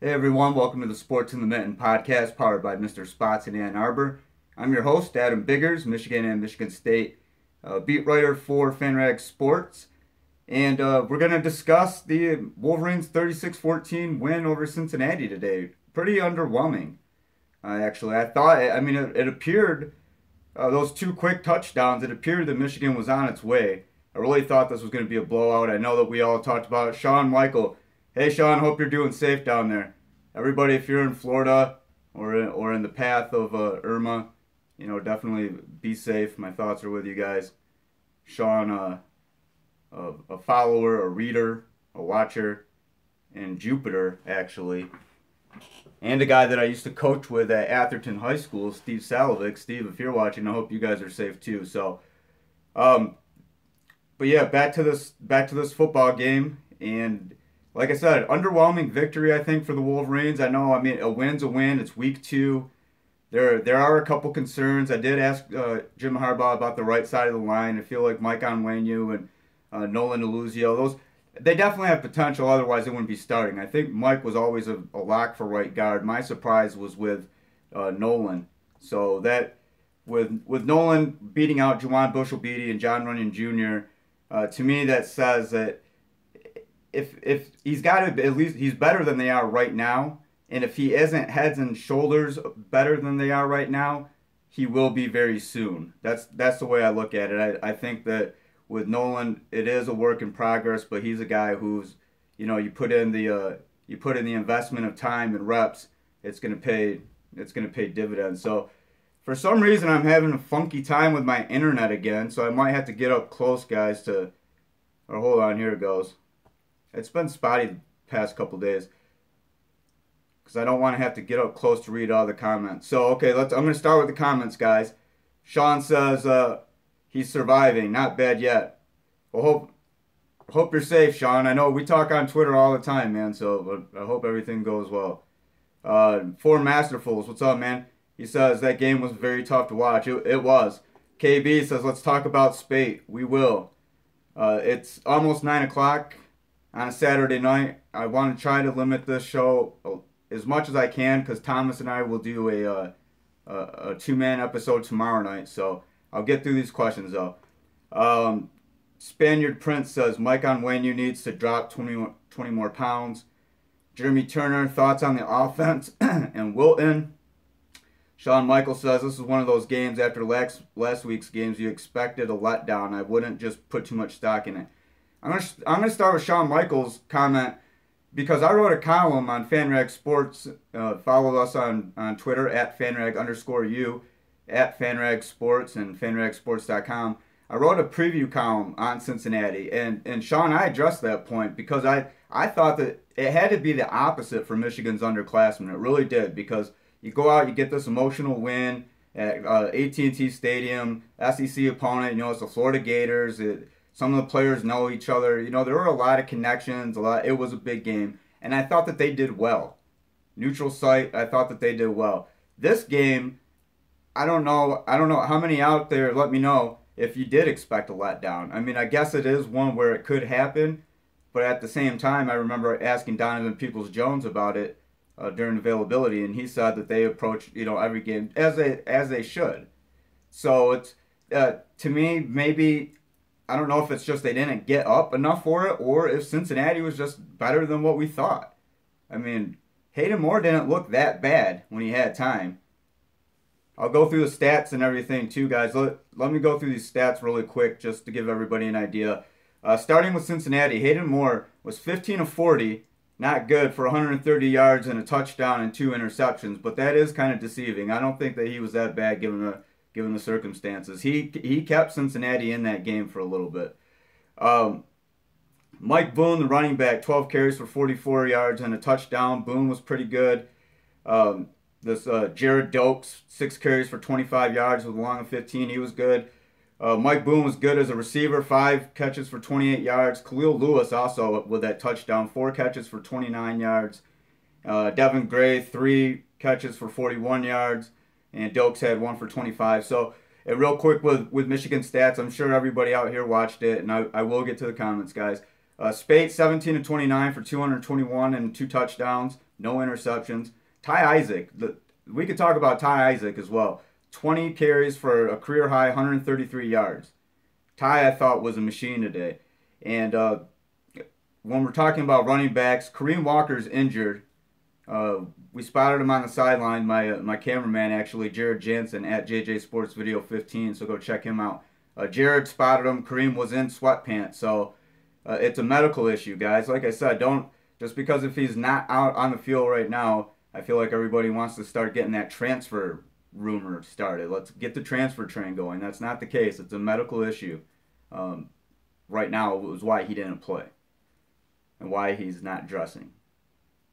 Hey everyone, welcome to the Sports in the Mitten podcast powered by Mr. Spots in Ann Arbor. I'm your host, Adam Biggers, Michigan and Michigan State beat writer for FanRag Sports. And we're going to discuss the Wolverines 36-14 win over Cincinnati today. Pretty underwhelming, actually. It appeared, those two quick touchdowns, it appeared that Michigan was on its way. I really thought this was going to be a blowout. I know that we all talked about it. Sean Michael. Hey, Sean, hope you're doing safe down there. Everybody, if you're in Florida or in the path of Irma, definitely be safe. My thoughts are with you guys. Sean, a follower, a reader, a watcher, and Jupiter, actually. And a guy that I used to coach with at Atherton High School, Steve Salovic. Steve, if you're watching, I hope you guys are safe too. So, but yeah, back to this football game. And like I said, underwhelming victory, I think, for the Wolverines. A win's a win. It's week 2. There are a couple concerns. I did ask Jim Harbaugh about the right side of the line. I feel like Mike Onwenu and Nolan Eluzio, they definitely have potential. Otherwise, they wouldn't be starting. I think Mike was always a lock for right guard. My surprise was with Nolan. So that with Nolan beating out Juwan Bushell-Beatty and John Runyon Jr., to me that says that if he's got to, at least he's better than they are right now. And if he isn't heads and shoulders better than they are right now, he will be very soon. That's the way I look at it. I think that with Nolan, it is a work in progress, but he's a guy who's, you put in the investment of time and reps, it's gonna pay dividends. So for some reason, I'm having a funky time with my internet again, so I might have to get up close, guys. Hold on, here it goes. It's been spotty the past couple days because I don't want to have to get up close to read all the comments. So, okay, I'm going to start with the comments, guys. Sean says he's surviving. Not bad yet. Well, hope you're safe, Sean. I know we talk on Twitter all the time, man, so I hope everything goes well. Four Masterfuls, what's up, man? He says that game was very tough to watch. It was. KB says, let's talk about Spate. We will. It's almost 9 o'clock on a Saturday night. I want to try to limit this show as much as I can because Thomas and I will do a two-man episode tomorrow night. So I'll get through these questions though. Spaniard Prince says Mike Onwenu needs to drop 20 more pounds. Jeremy Turner, thoughts on the offense and Wilton. Sean Michael says this is one of those games after last week's games you expected a letdown. I wouldn't just put too much stock in it. I'm gonna start with Sean Michael's comment because I wrote a column on FanRag Sports. Follow us on Twitter at FanRag_U, at FanRag Sports and FanRagSports.com. I wrote a preview column on Cincinnati, and Sean, I addressed that point because I thought that it had to be the opposite for Michigan's underclassmen. It really did, because you go out, you get this emotional win at AT&T Stadium, SEC opponent. It's the Florida Gators. Some of the players know each other. There were a lot of connections. It was a big game, and I thought that they did well. Neutral site, I thought that they did well. This game, I don't know how many out there. Let me know if you did expect a letdown. I guess it is one where it could happen, but at the same time, I remember asking Donovan Peoples-Jones about it during availability, and he said that they approach every game as they should. So it's to me, maybe, I don't know if it's just they didn't get up enough for it, or if Cincinnati was just better than what we thought. Hayden Moore didn't look that bad when he had time. I'll go through the stats and everything too, guys. Let me go through these stats really quick just to give everybody an idea. Starting with Cincinnati, Hayden Moore was 15 of 40, not good, for 130 yards and a touchdown and 2 interceptions, but that is kind of deceiving. I don't think that he was that bad given the circumstances. He kept Cincinnati in that game for a little bit. Mike Boone, the running back, 12 carries for 44 yards and a touchdown. Boone was pretty good. Jared Dokes, 6 carries for 25 yards with a long of 15. He was good. Mike Boone was good as a receiver, 5 catches for 28 yards. Khalil Lewis also with that touchdown, 4 catches for 29 yards. Devin Gray, 3 catches for 41 yards. And Dokes had 1 for 25. So, real quick with Michigan stats, I'm sure everybody out here watched it, and I will get to the comments, guys. Spate 17 of 29 for 221 and 2 touchdowns, no interceptions. Ty Isaac, we could talk about Ty Isaac as well. 20 carries for a career high 133 yards. Ty, I thought, was a machine today. And when we're talking about running backs, Kareem Walker's injured. We spotted him on the sideline. My cameraman, actually, Jared Jansen, at JJ Sports Video 15, so go check him out. Jared spotted him. Kareem was in sweatpants, so it's a medical issue, guys. Like I said, don't just because if he's not out on the field right now, I feel like everybody wants to start getting that transfer rumor started. Let's get the transfer train going. That's not the case. It's a medical issue. Right now, it was why he didn't play and why he's not dressing,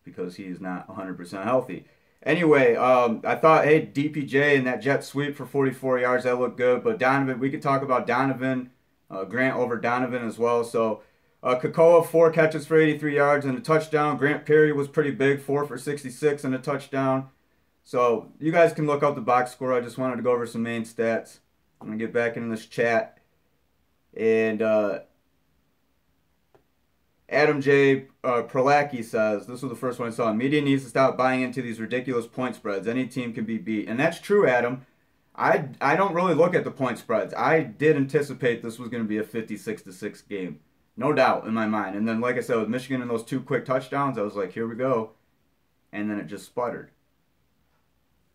because he is not 100% healthy. Anyway, I thought, hey, DPJ and that jet sweep for 44 yards, that looked good. But Donovan, we could talk about Donovan, Grant over Donovan as well. So, Kakoa, 4 catches for 83 yards and a touchdown. Grant Perry was pretty big, 4 for 66 and a touchdown. So, you guys can look up the box score. I just wanted to go over some main stats. I'm going to get back into this chat. And Adam J. Prolacki says, this was the first one I saw, media needs to stop buying into these ridiculous point spreads. Any team can be beat. And that's true, Adam. I don't really look at the point spreads. I did anticipate this was going to be a 56-6 game. No doubt in my mind. And then, like I said, with Michigan and those 2 quick touchdowns, I was like, here we go. And then it just sputtered.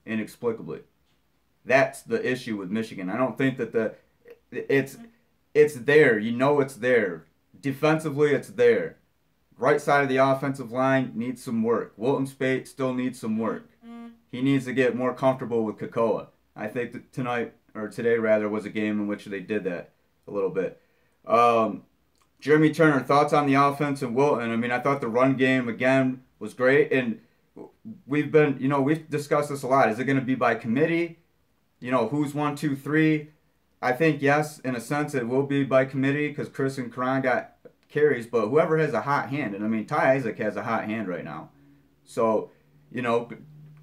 Inexplicably. That's the issue with Michigan. I don't think that it's there. You know it's there. Defensively, it's there. Right side of the offensive line needs some work. Wilton Spate still needs some work. He needs to get more comfortable with Kakoa. I think that today was a game in which they did that a little bit. Jeremy Turner, thoughts on the offense and Wilton? I mean, I thought the run game, again, was great. And we've discussed this a lot. Is it going to be by committee? Who's 1, 2, 3? I think, yes, in a sense, it will be by committee because Chris and Karan got carries. But whoever has a hot hand, and I mean, Ty Isaac has a hot hand right now. So,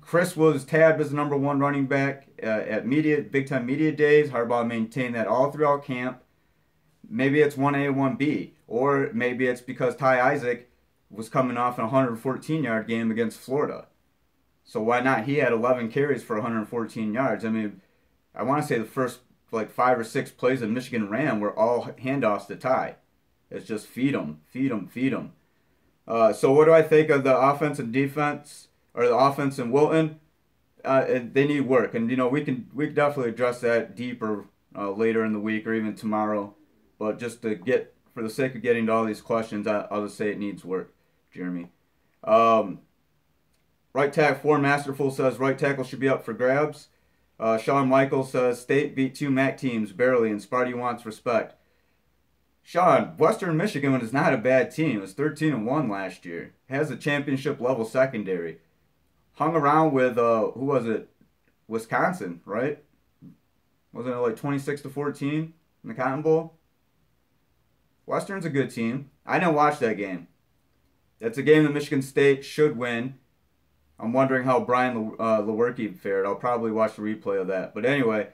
Chris was tabbed as the #1 running back at Big Time Media Days. Harbaugh maintained that all throughout camp. Maybe it's 1A, 1B. Or maybe it's because Ty Isaac was coming off an 114-yard game against Florida. So why not? He had 11 carries for 114 yards. I mean, I want to say the first 5 or 6 plays that Michigan ran were all handoffs to Ty. It's just feed them, feed them, feed them. So what do I think of the offense and defense, or the offense and Wilton? They need work, and we can definitely address that deeper later in the week or even tomorrow. But just for the sake of getting to all these questions, I'll just say it needs work, Jeremy. Right tackle 4 Masterful says right tackle should be up for grabs. Sean Michael says State beat 2 MAC teams barely and Sparty wants respect. Sean, Western Michigan is not a bad team. It was 13-1 last year. Has a championship level secondary. Hung around with who was it? Wisconsin, right? Wasn't it 26-14 in the Cotton Bowl? Western's a good team. I didn't watch that game. That's a game that Michigan State should win. I'm wondering how Brian Lewerke fared. I'll probably watch the replay of that. But anyway,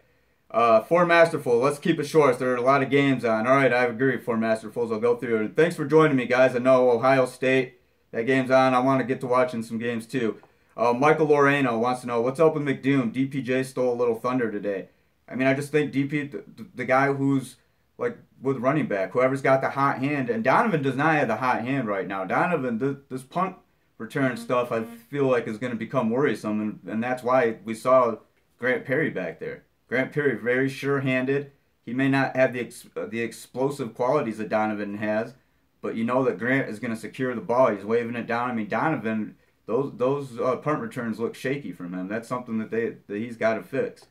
4 Masterful. Let's keep it short. There are a lot of games on. All right, I agree. 4 Masterfuls. I'll go through it. Thanks for joining me, guys. I know Ohio State, that game's on. I want to get to watching some games too. Michael Loreno wants to know, what's up with McDoom? DPJ stole a little thunder today. I mean, I just think the guy who's with running back, whoever's got the hot hand, and Donovan does not have the hot hand right now. Donovan, this punt return stuff, I feel like is going to become worrisome, and that's why we saw Grant Perry back there. Grant Perry, very sure-handed. He may not have the explosive qualities that Donovan has, but you know that Grant is going to secure the ball. He's waving it down. I mean, Donovan, those punt returns look shaky from him. That's something that he's got to fix.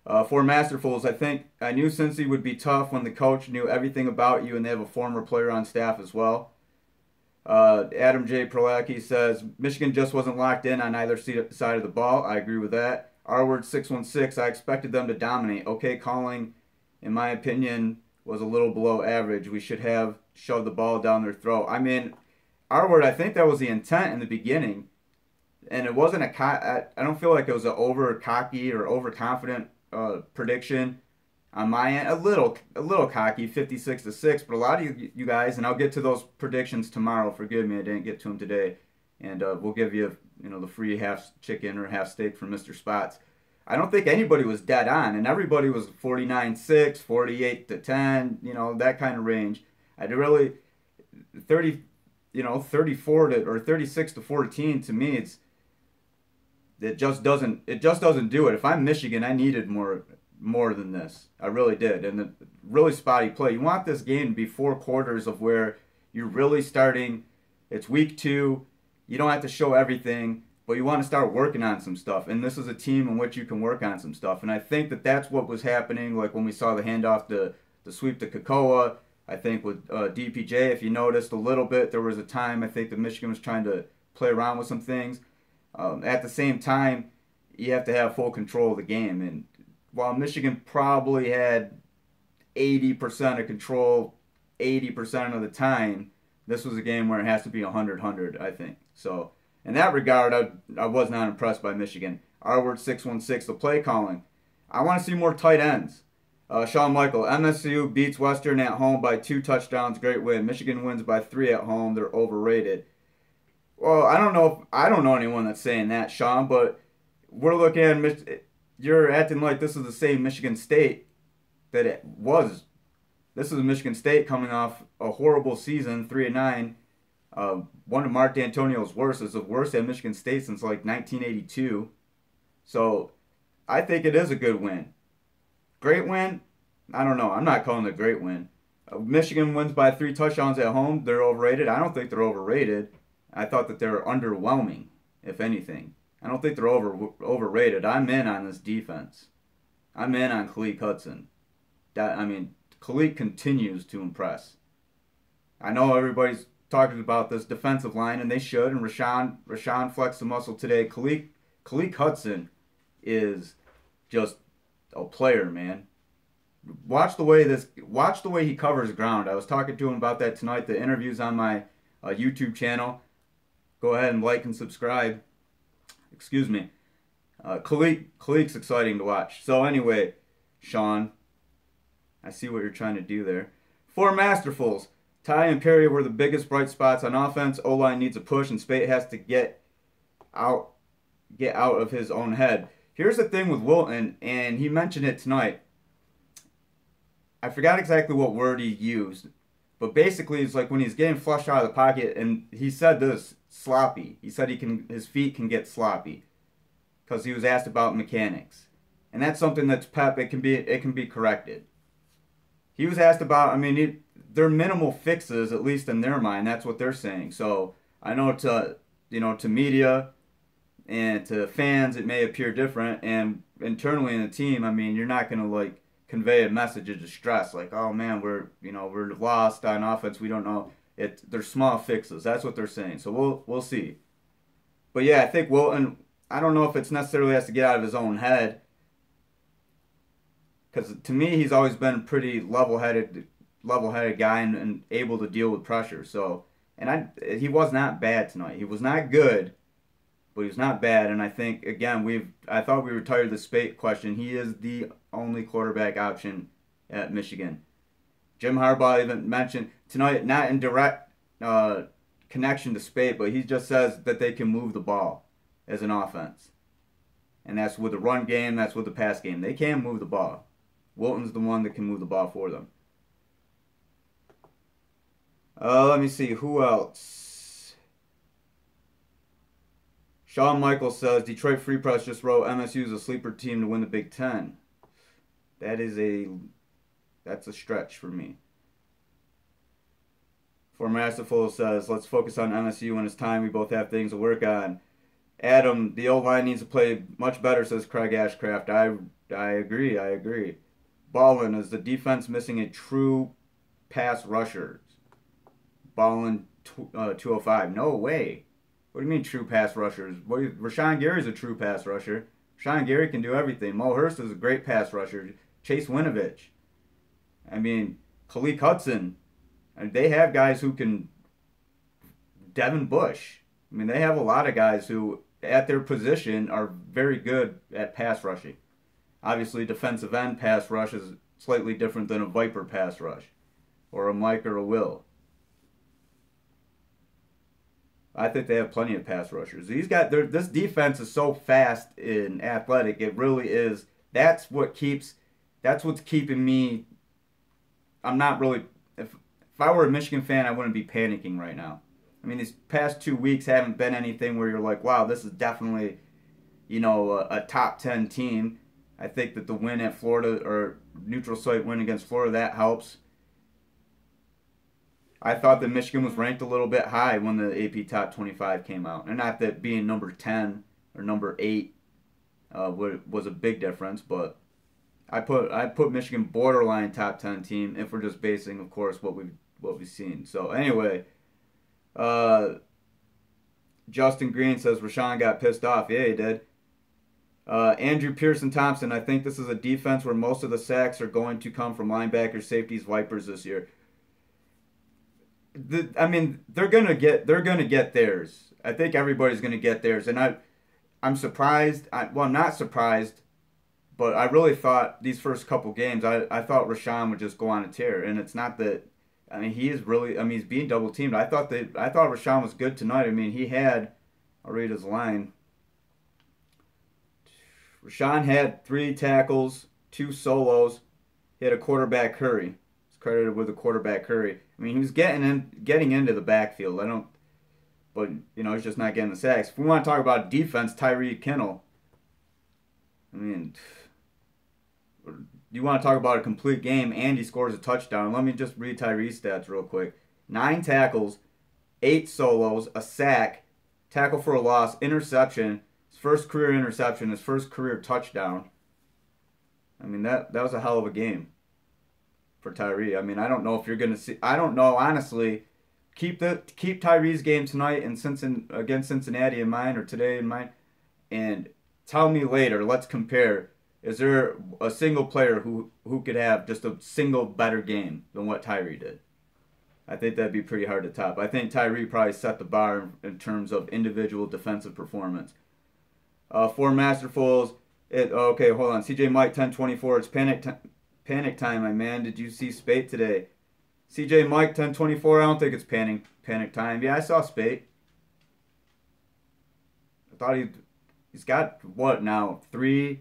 4 Masterfuls, I think I knew Cincy would be tough when the coach knew everything about you and they have a former player on staff as well. Adam J. Prolacki says, Michigan just wasn't locked in on either side of the ball. I agree with that. R-Word 616, I expected them to dominate. Okay, calling, in my opinion, was a little below average. We should have shoved the ball down their throat. I mean, R-Word, I think that was the intent in the beginning. And it wasn't I don't feel like it was an over-cocky or overconfident prediction. on my end, a little cocky, 56-6. But a lot of you guys, and I'll get to those predictions tomorrow. Forgive me, I didn't get to them today, and we'll give you the free half chicken or half steak from Mr. Spots. I don't think anybody was dead on, and everybody was 49-6, 48-10, that kind of range. I really 34 or 36-14 to me, it just doesn't do it. If I'm Michigan, I needed more than this. I really did. And the really spotty play. You want this game to be 4 quarters of where you're really starting. It's week 2. You don't have to show everything, but you want to start working on some stuff. And this is a team in which you can work on some stuff. And I think that that's what was happening, like when we saw the handoff, the sweep to Kakoa. I think with DPJ, if you noticed a little bit, there was a time I think that Michigan was trying to play around with some things. At the same time, you have to have full control of the game. And while Michigan probably had 80% of control 80% of the time, this was a game where it has to be 100-100, I think. So in that regard, I was not impressed by Michigan. Arbor 616, the play calling. I want to see more tight ends. Sean Michael, MSU beats Western at home by 2 touchdowns. Great win. Michigan wins by 3 at home. They're overrated. Well, I don't know anyone that's saying that, Sean, but we're looking at you're acting like this is the same Michigan State that it was. This is Michigan State coming off a horrible season, 3-9. One of Mark D'Antonio's worst. It's the worst at Michigan State since like 1982. So I think it is a good win. Great win? I don't know. I'm not calling it a great win. Michigan wins by 3 touchdowns at home. They're overrated. I don't think they're overrated. I thought that they were underwhelming, if anything. I don't think they're overrated. I'm in on this defense. I'm in on Khalid Hudson. Khalid continues to impress. I know everybody's talking about this defensive line, and they should. And Rashawn flexed the muscle today. Khalid Hudson is just a player, man. Watch the way he covers ground. I was talking to him about that tonight. The interview's on my YouTube channel. Go ahead and like and subscribe. Excuse me. Khalik's exciting to watch. So anyway, Sean, I see what you're trying to do there. 4 masterfuls. Ty and Perry were the biggest bright spots on offense. O-line needs a push, and Spate has to get out of his own head. Here's the thing with Wilton, and he mentioned it tonight. I forgot exactly what word he used, but basically it's like when he's getting flushed out of the pocket, and he said this, sloppy. He said his feet can get sloppy because he was asked about mechanics, and that's something that's it can be corrected. He was asked about. They're minimal fixes, at least in their mind. That's what they're saying. So I know to media and to fans it may appear different, and internally in the team, you're not gonna convey a message of distress like, oh man, we're lost on offense. We don't know. They're small fixes. That's what they're saying. So we'll see. But yeah, I think Wilton. I don't know if it's necessarily has to get out of his own head, because to me he's always been a pretty level-headed guy and able to deal with pressure. So he was not bad tonight. He was not good, but he was not bad. And I think again I thought we retired the Spate question. He is the only quarterback option at Michigan. Jim Harbaugh even mentioned tonight, not in direct connection to Spate, but he just says that they can move the ball as an offense. And that's with the run game, that's with the pass game. They can move the ball. Wilton's the one that can move the ball for them. Let me see, who else? Sean Michael says, Detroit Free Press just wrote, MSU is a sleeper team to win the Big Ten. That's a stretch for me. For Masterful says, let's focus on MSU when it's time. We both have things to work on. Adam, the old line needs to play much better, says Craig Ashcraft. I agree. Ballin, is the defense missing a true pass rusher? Ballin 205. No way. What do you mean true pass rushers? Rashawn Gary's a true pass rusher. Rashawn Gary can do everything. Mo Hurst is a great pass rusher. Chase Winovich. Khalid Hudson. They have guys who can. Devin Bush. They have a lot of guys who, at their position, are very good at pass rushing. Obviously, defensive end pass rush is slightly different than a Viper pass rush or a Mike or a Will. I think they have plenty of pass rushers. This defense is so fast and athletic. It really is. That's what's keeping me. I'm not really. If I were a Michigan fan, I wouldn't be panicking right now. I mean, these past 2 weeks haven't been anything where you're like, wow, this is definitely, a top 10 team. I think that the win at Florida, or neutral site win against Florida, that helps. I thought that Michigan was ranked a little bit high when the AP Top 25 came out. And not that being number 10 or number 8 was a big difference, but I put Michigan borderline top 10 team if we're just basing, of course, what we've seen. So anyway, Justin Green says Rashawn got pissed off. Yeah, he did. Andrew Pearson Thompson, I think this is a defense where most of the sacks are going to come from linebackers, safeties, Vipers this year. They're gonna get theirs. I think everybody's gonna get theirs, and I'm surprised. I'm not surprised, but I really thought these first couple games, I thought Rashawn would just go on a tear, and it's not that. He is really. He's being double teamed. I thought Rashawn was good tonight. He had. I'll read his line. Rashawn had 3 tackles, 2 solos. He had a quarterback hurry. Credited with a quarterback hurry. He was getting into the backfield. But he's just not getting the sacks. If we want to talk about defense, Tyree Kinnell. You want to talk about a complete game, and he scores a touchdown. Let me just read Tyree's stats real quick. 9 tackles, 8 solos, a sack, tackle for a loss, interception, his first career interception, his first career touchdown. That was a hell of a game for Tyree. I don't know if you're going to see. I don't know, honestly. Keep Tyree's game tonight against Cincinnati in mind, or today in mind, and tell me later. Let's compare. Is there a single player who could have just a single better game than what Tyree did? I think that'd be pretty hard to top. I think Tyree probably set the bar in terms of individual defensive performance. For Masterfuls, okay, hold on. CJ Mike 1024. It's panic time, my man. Did you see Spate today? CJ Mike 1024. I don't think it's panic time. Yeah, I saw Spate. I thought he's got what now? Three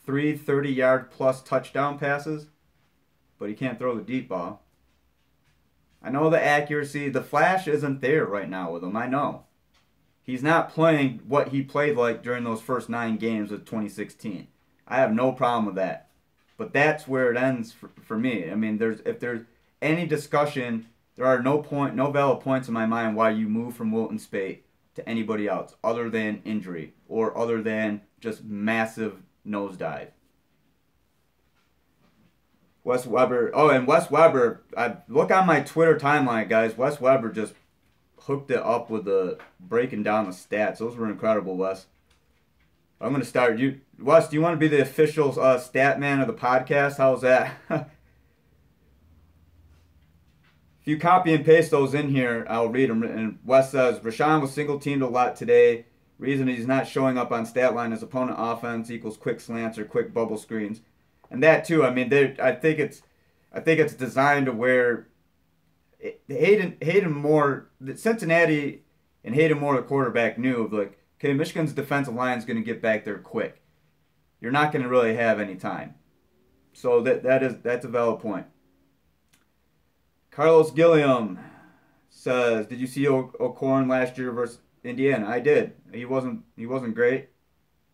30-yard plus touchdown passes, but he can't throw the deep ball. I know the accuracy, the flash isn't there right now with him. I know. He's not playing what he played like during those first 9 games of 2016. I have no problem with that. But that's where it ends for me. If there's any discussion, there are no valid points in my mind why you move from Wilton Spate to anybody else other than injury or other than just massive nosedive. Wes Weber. Oh, and Wes Weber. Look on my Twitter timeline, guys. Wes Weber just hooked it up with breaking down the stats. Those were incredible, Wes. I'm going to start. Wes, do you want to be the official stat man of the podcast? How's that? If you copy and paste those in here, I'll read them. And Wes says, Rashawn was single-teamed a lot today. Reason he's not showing up on stat line is opponent offense equals quick slants or quick bubble screens. And that, too, I think it's designed to where Hayden Moore, Cincinnati and Hayden Moore, the quarterback, knew of okay, Michigan's defensive line is going to get back there quick. You're not going to really have any time. So that's a valid point. Carlos Gilliam says, did you see O'Corn last year versus Indiana? I did. He wasn't great,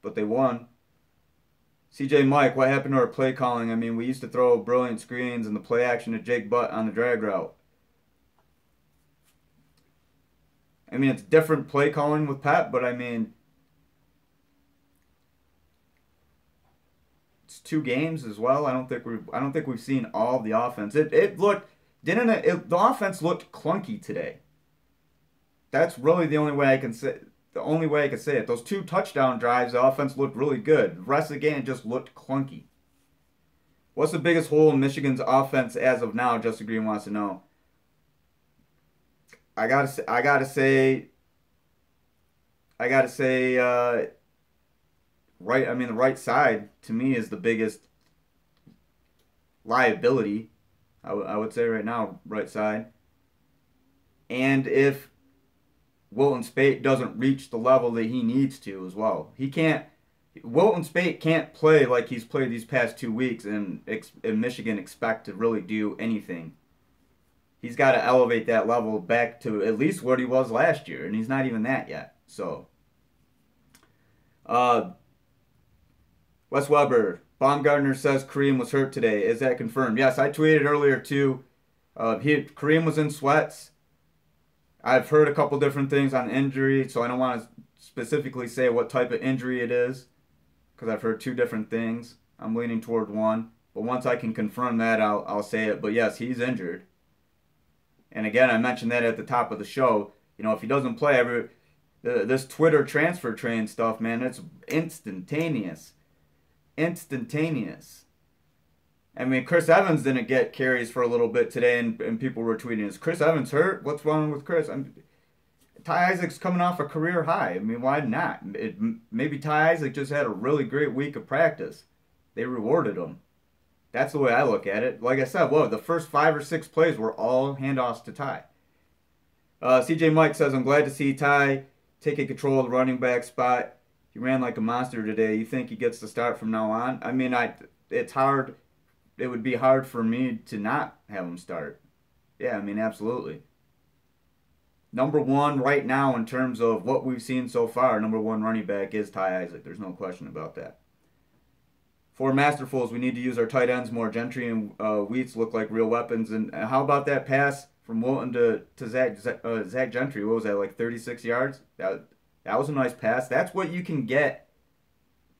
but they won. CJ Mike, what happened to our play calling? We used to throw brilliant screens and the play action to Jake Butt on the drag route. It's different play calling with Pep, but it's 2 games as well. I don't think we've seen all of the offense. The offense looked clunky today. That's really the only way I can say. The only way I can say it. Those 2 touchdown drives, the offense looked really good. The rest of the game just looked clunky. What's the biggest hole in Michigan's offense as of now? Justin Green wants to know. I gotta say, right. The right side to me is the biggest liability, I would say right now, right side. And if Wilton Speight doesn't reach the level that he needs to as well. Wilton Speight can't play like he's played these past 2 weeks and Michigan expect to really do anything. He's got to elevate that level back to at least what he was last year, and he's not even that yet. So, Wes Weber, Baumgartner says Kareem was hurt today. Is that confirmed? Yes, I tweeted earlier too. Kareem was in sweats. I've heard a couple different things on injury, so I don't want to specifically say what type of injury it is because I've heard 2 different things. I'm leaning toward one, but once I can confirm that, I'll say it. But yes, he's injured. And again, I mentioned that at the top of the show. You know, if he doesn't play, this Twitter transfer train stuff, man, it's instantaneous. Instantaneous. I mean, Chris Evans didn't get carries for a little bit today, and people were tweeting, is Chris Evans hurt? What's wrong with Chris? Ty Isaac's coming off a career high. I mean, why not? Maybe Ty Isaac just had a really great week of practice. They rewarded him. That's the way I look at it. Like I said, the first 5 or 6 plays were all handoffs to Ty. CJ Mike says, I'm glad to see Ty taking control of the running back spot. He ran like a monster today. You think he gets the start from now on? I mean, it's hard. It would be hard for me to not have him start. Yeah, I mean, absolutely. Number 1 right now in terms of what we've seen so far, number 1 running back is Ty Isaac. There's no question about that. For Masterfuls, we need to use our tight ends more. Gentry and Wheats look like real weapons. And how about that pass from Wilton to Zach Gentry? What was that, like 36 yards? That was a nice pass. That's what you can get,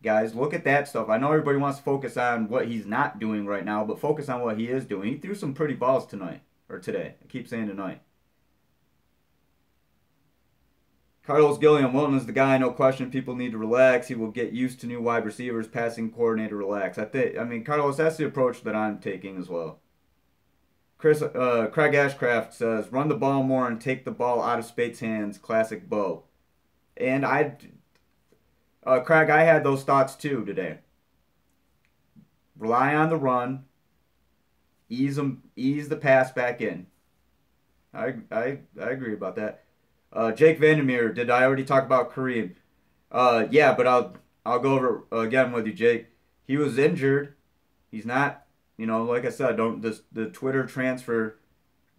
guys. Look at that stuff. I know everybody wants to focus on what he's not doing right now, but focus on what he is doing. He threw some pretty balls tonight, or today. I keep saying tonight. Carlos Gilliam, Wilton is the guy, no question. People need to relax. He will get used to new wide receivers, passing coordinator, relax. I mean, Carlos, that's the approach that I'm taking as well. Craig Ashcraft says, run the ball more and take the ball out of Spate's hands. Classic Bo. And Craig, I had those thoughts too today. Rely on the run. Ease the pass back in. I agree about that. Jake Vandermeer, did I already talk about Kareem? Yeah, but I'll go over again with you, Jake. He was injured. He's not, like I said, the Twitter transfer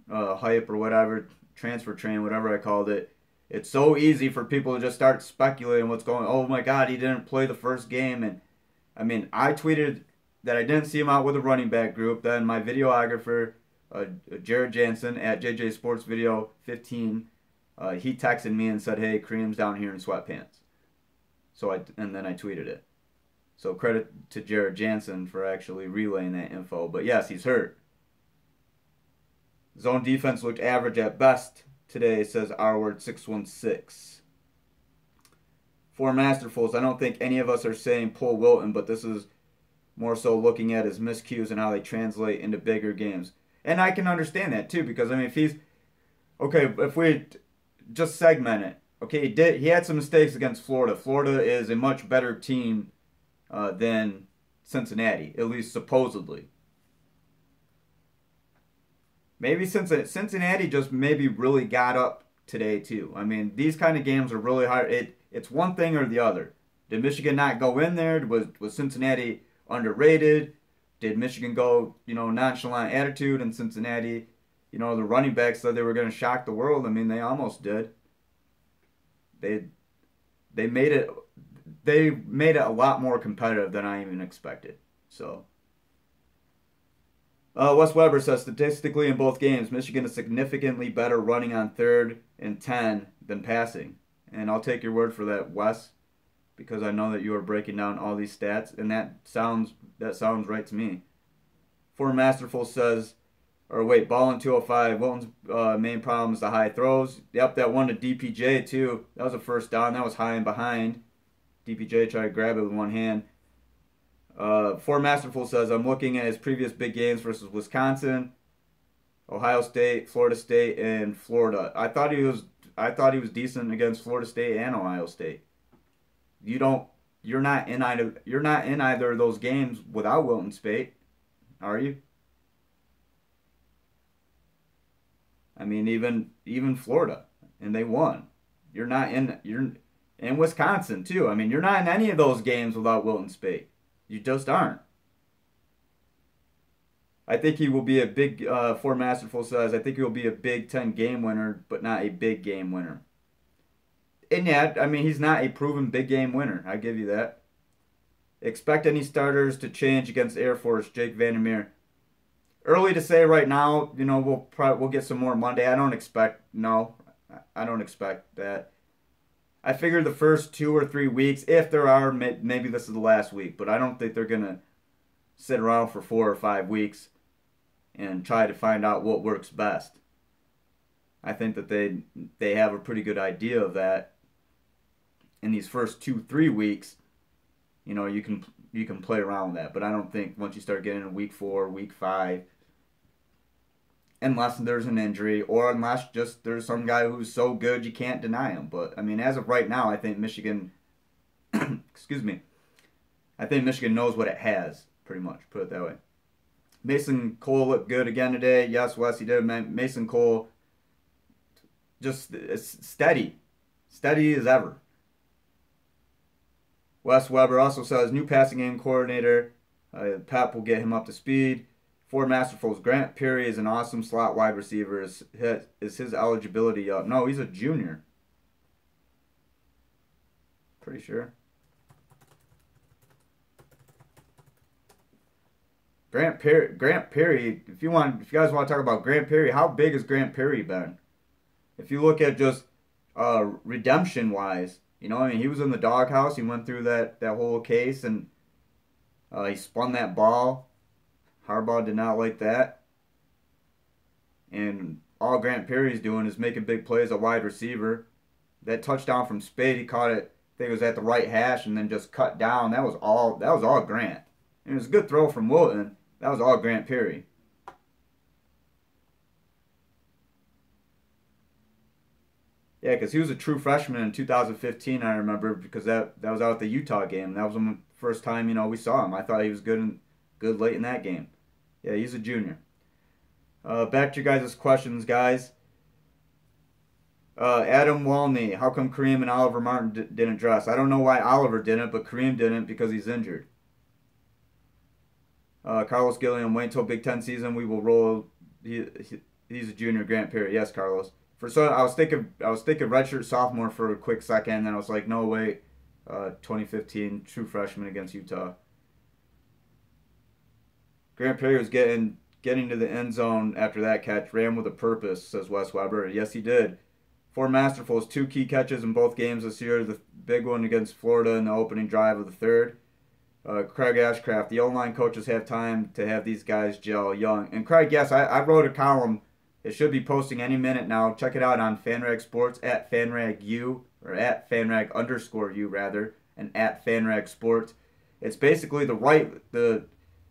hype or whatever, transfer train, whatever I called it. It's so easy for people to just start speculating what's going on. Oh my God, he didn't play the first game. And I mean, I tweeted that I didn't see him out with a running back group. Then my videographer, Jared Jansen at JJ Sports Video 15, he texted me and said, hey, Kareem's down here in sweatpants. And then I tweeted it. So credit to Jared Jansen for actually relaying that info. But yes, he's hurt. Zone defense looked average at best today, says Rword 616. For Masterfuls, I don't think any of us are saying pull Wilton, but this is more so looking at his miscues and how they translate into bigger games. And I can understand that too, because I mean, if we just segment it, okay, he had some mistakes against Florida. Florida is a much better team than Cincinnati, at least supposedly. Maybe Cincinnati just maybe really got up today too. I mean, these kind of games are really hard. It's one thing or the other. Did Michigan not go in there? Was Cincinnati underrated? Did Michigan go, nonchalant attitude, and Cincinnati, the running backs said they were going to shock the world. I mean, they almost did. They made it a lot more competitive than I even expected. So Wes Weber says, statistically in both games, Michigan is significantly better running on 3rd and 10 than passing. And I'll take your word for that, Wes, because I know that you are breaking down all these stats, and that sounds right to me. For Masterful says, ball in 205. Wilton's main problem is the high throws. Yep, that one to DPJ too. That was a first down. That was high and behind. DPJ tried to grab it with one hand. For Masterful says, I'm looking at his previous big games versus Wisconsin, Ohio State, Florida State, and Florida. I thought he was decent against Florida State and Ohio State. You're not in either of those games without Wilton Speight, are you? I mean, even Florida, and they won. You're in Wisconsin too. I mean, you're not in any of those games without Wilton Speight. You just aren't. I think he will be a big, for Masterful says, I think he will be a Big Ten game winner, but not a big game winner. And yet, I mean, he's not a proven big game winner. I give you that. Expect any starters to change against Air Force, Jake Vandermeer. Early to say right now. We'll get some more Monday. I don't expect that. I figure the first 2 or 3 weeks, if there are, maybe this is the last week, but I don't think they're gonna sit around for 4 or 5 weeks and try to find out what works best. I think that they have a pretty good idea of that. In these first 2-3 weeks, you can play around with that, but I don't think once you start getting in week 4, week 5, unless there's an injury or unless just there's some guy who's so good you can't deny him. But I mean, as of right now, I think Michigan, excuse me, I think Michigan knows what it has, pretty much. Put it that way. Mason Cole looked good again today. Yes, Wes, he did. Mason Cole, just steady as ever. Wes Weber also says new passing game coordinator. Pep will get him up to speed. For Masterfuls, Grant Perry is an awesome slot wide receiver. Is his eligibility up? No, he's a junior. Pretty sure. Grant Perry. If you guys want to talk about Grant Perry, how big has Grant Perry been? If you look at just redemption wise, I mean, he was in the doghouse. He went through that whole case, and he spun that ball. Harbaugh did not like that. And all Grant Perry's doing is making big plays at wide receiver. That touchdown from Spade, he caught it, I think it was at the right hash, and then just cut down. That was all Grant. And it was a good throw from Wilton. That was all Grant Perry. Yeah, because he was a true freshman in 2015, I remember, because that was out at the Utah game. That was the first time, we saw him. I thought he was good late in that game. Yeah, he's a junior. Back to your guys' questions, guys. Adam Walney, how come Kareem and Oliver Martin didn't dress? I don't know why Oliver didn't, but Kareem didn't because he's injured. Carlos Gilliam, wait until Big Ten season. We will roll. He's a junior. Grant Perry. Yes, Carlos. I was thinking redshirt sophomore for a quick second, and then I was like, no, wait. 2015, true freshman against Utah. Grant Perry was getting to the end zone after that catch. Ran with a purpose, says Wes Weber. Yes, he did. 4 Masterfuls, 2 key catches in both games this year. The big one against Florida in the opening drive of the third. Craig Ashcraft, the O-line coaches have time to have these guys gel young. And Craig, yes, I wrote a column. It should be posting any minute now. Check it out on FanRag Sports, at FanRagU, or at FanRag_U rather, and at FanRag Sports. It's basically the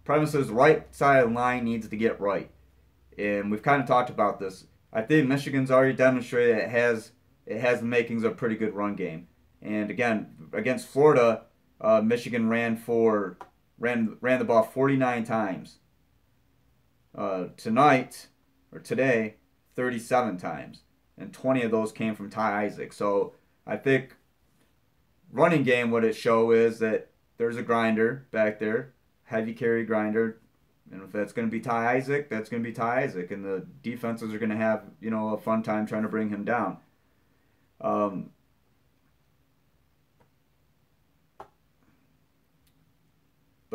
premise is the right side of the line needs to get right. And we've kind of talked about this. I think Michigan's already demonstrated it has the makings of a pretty good run game. And again, against Florida, Michigan ran the ball 49 times. Today, 37 times. And 20 of those came from Ty Isaac. So I think running game, what it show is that there's a grinder back there, heavy carry grinder. And if that's going to be Ty Isaac, that's going to be Ty Isaac. And the defenses are going to have, a fun time trying to bring him down. But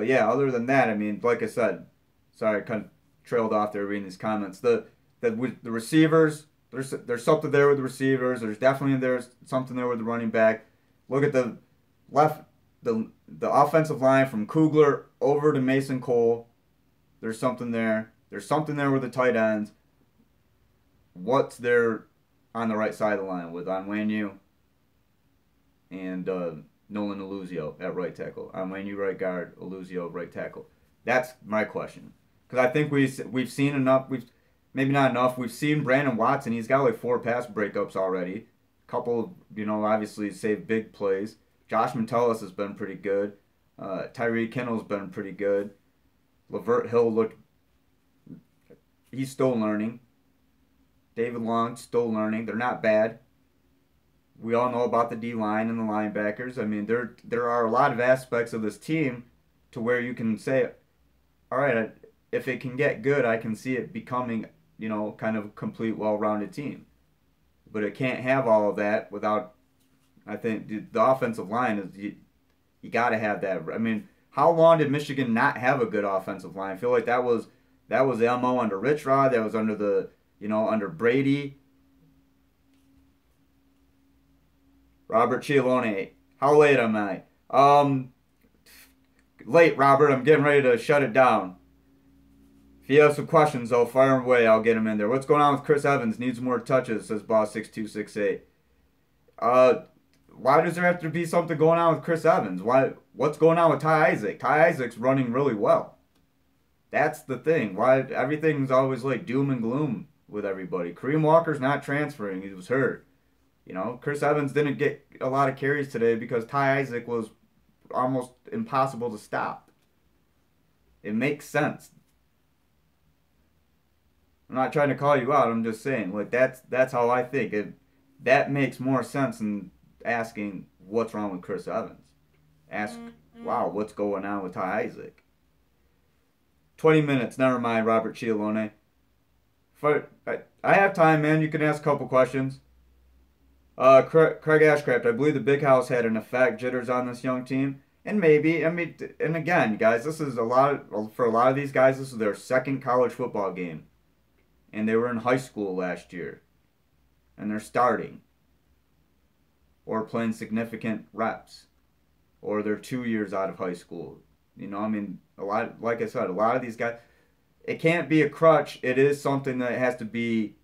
yeah, other than that, I mean, like I said, sorry, I kind of trailed off there reading these comments. The receivers, there's something there with the receivers. There's something there with the running back. Look at the offensive line from Kugler over to Mason Cole. There's something there. There's something there with the tight ends. What's there on the right side of the line with Onwenu and Nolan Eluzio at right tackle? Onwenu right guard, Eluzio right tackle. That's my question. Because I think we've seen enough. Maybe not enough. We've seen Brandon Watson. He's got like 4 pass breakups already. A couple, obviously saved big plays. Josh Metellus has been pretty good. Tyree Kinnell's been pretty good. Lavert Hill he's still learning. David Long still learning. They're not bad. We all know about the D line and the linebackers. I mean, there are a lot of aspects of this team to where you can say, all right, if it can get good, I can see it becoming, kind of a complete, well-rounded team. But it can't have all of that without. I think the offensive line is you got to have that. I mean, how long did Michigan not have a good offensive line? I feel like that was the MO under Rich Rod. That was under under Brady. Robert Cialone. How late am I? Late, Robert. I'm getting ready to shut it down. If you have some questions, though, fire them away. I'll get them in there. What's going on with Chris Evans? Needs more touches, says Boss6268. Why does there have to be something going on with Chris Evans? What's going on with Ty Isaac? Ty Isaac's running really well. That's the thing. Why everything's always like doom and gloom with everybody. Kareem Walker's not transferring. He was hurt. Chris Evans didn't get a lot of carries today because Ty Isaac was almost impossible to stop. It makes sense. I'm not trying to call you out. I'm just saying, like that's how I think. That makes more sense than asking what's wrong with Chris Evans. Ask, wow, what's going on with Ty Isaac? 20 minutes. Never mind, Robert Cialone. I have time, man. You can ask a couple questions. Craig Ashcraft, I believe the big house had an effect, jitters on this young team. And maybe, and again, guys, this is for a lot of these guys, this is their second college football game. And they were in high school last year. And they're starting. Or playing significant reps. Or they're 2 years out of high school. Like I said, a lot of these guys, it can't be a crutch. It is something that has to be,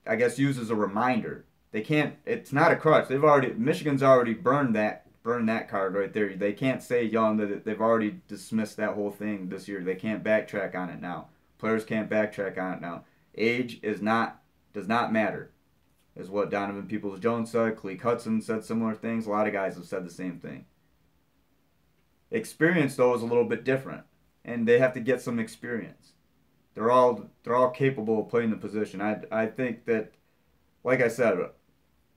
I guess, used as a reminder. It's not a crutch. Michigan's already burned that card right there. They can't say that they've already dismissed that whole thing this year. They can't backtrack on it now. Players can't backtrack on it now. Age does not matter, is what Donovan Peoples-Jones said. Cleek Hudson said similar things. A lot of guys have said the same thing. Experience, though, is a little bit different, and they have to get some experience. They're all capable of playing the position. I think that, like I said, the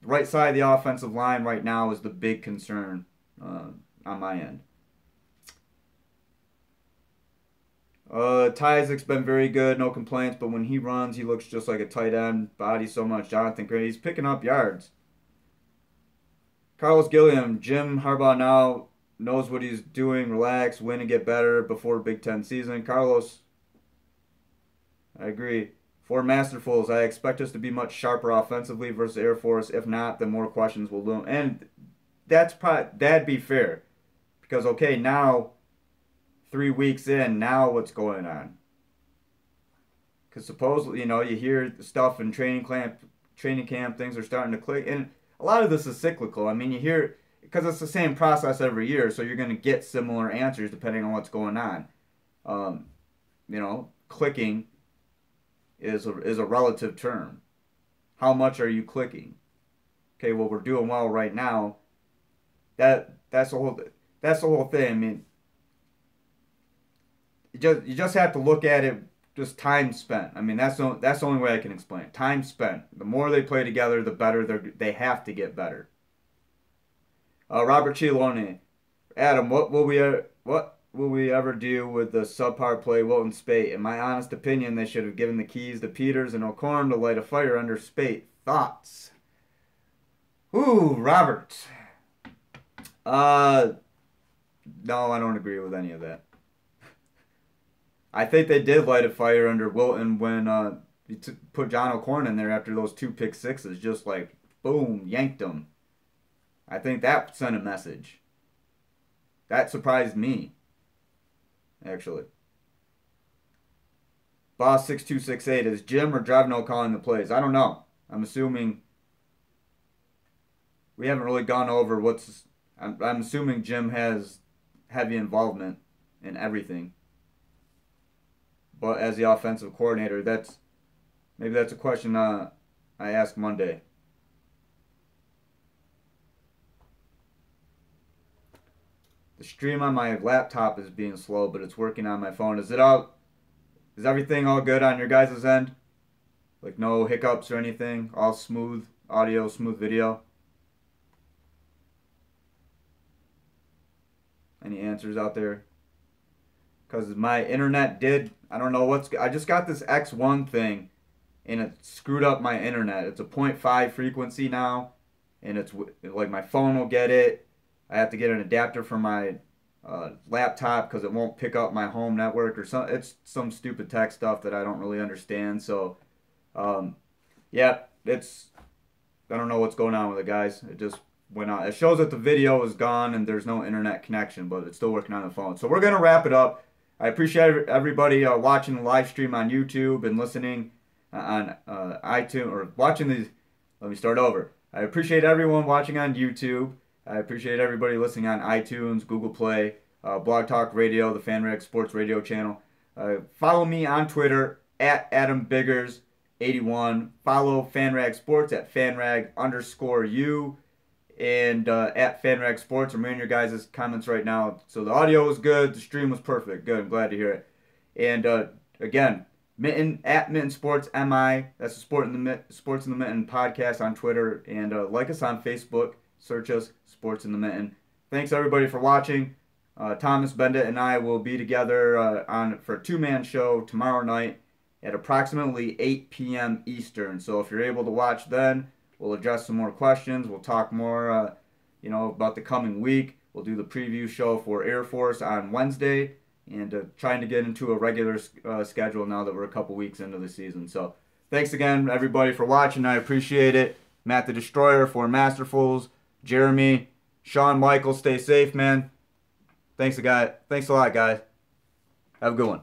right side of the offensive line right now is the big concern on my end. Ty Isaac's been very good, no complaints, but when he runs, he looks just like a tight end. Body so much. Jonathan Gray, he's picking up yards. Carlos Gilliam, Jim Harbaugh now knows what he's doing. Relax, win and get better before Big Ten season. Carlos, I agree. For Masterfuls, I expect us to be much sharper offensively versus Air Force. If not, then more questions will loom. And that'd be fair. Because, okay, now 3 weeks in, now what's going on? Because supposedly, you hear stuff in training camp, things are starting to click. And a lot of this is cyclical. I mean, you hear, because it's the same process every year, so you're going to get similar answers depending on what's going on. Clicking is a relative term. How much are you clicking? Okay, well, we're doing well right now. That's the whole thing. I mean, you just have to look at it, just time spent. I mean, that's the only way I can explain it. Time spent. The more they play together, the better they have to get better. Robert Cialone, Adam, what will we ever do with the subpar play Wilton Spate? In my honest opinion, they should have given the keys to Peters and O'Corn to light a fire under Spate. Thoughts? Ooh, Robert. No, I don't agree with any of that. I think they did light a fire under Wilton when you put John O'Corn in there after those 2 pick sixes, just like, boom, yanked him. I think that sent a message. That surprised me, actually. Boss6268, is Jim or Dravno calling the plays? I don't know. I'm assuming we haven't really gone over I'm assuming Jim has heavy involvement in everything. But as the offensive coordinator, maybe that's a question I ask Monday. The stream on my laptop is being slow, but it's working on my phone. Is it out? Is everything all good on your guys' end? Like no hiccups or anything? All smooth audio, smooth video? Any answers out there? Because my internet I don't know I just got this X1 thing and it screwed up my internet. It's a 0.5 frequency now, and it's like my phone will get it. I have to get an adapter for my laptop because it won't pick up my home network or some. It's some stupid tech stuff that I don't really understand. So, yeah, I don't know what's going on with it, guys. It just went out. It shows that the video is gone and there's no internet connection, but it's still working on the phone. So we're gonna wrap it up. I appreciate everybody watching the live stream on YouTube and listening on iTunes or watching these. Let me start over. I appreciate everyone watching on YouTube. I appreciate everybody listening on iTunes, Google Play, Blog Talk Radio, the FanRag Sports Radio channel. Follow me on Twitter at AdamBiggers81. Follow FanRag Sports at FanRag_U and at FanRag Sports. I'm reading your guys' comments right now. So the audio was good. The stream was perfect. Good. I'm glad to hear it. And again, Mitten at Mitten Sports MI. That's the Sports in the Mitten podcast on Twitter, and like us on Facebook. Search us Sports in the Mitten. Thanks everybody for watching. Thomas Bendit and I will be together for a two-man show tomorrow night at approximately 8 p.m. Eastern. So if you're able to watch then, we'll address some more questions. We'll talk more, about the coming week. We'll do the preview show for Air Force on Wednesday. And trying to get into a regular schedule now that we're a couple weeks into the season. So thanks again, everybody, for watching. I appreciate it. Matt the Destroyer for Masterfuls. Jeremy, Sean Michael, stay safe, man. Thanks a lot, guys. Have a good one.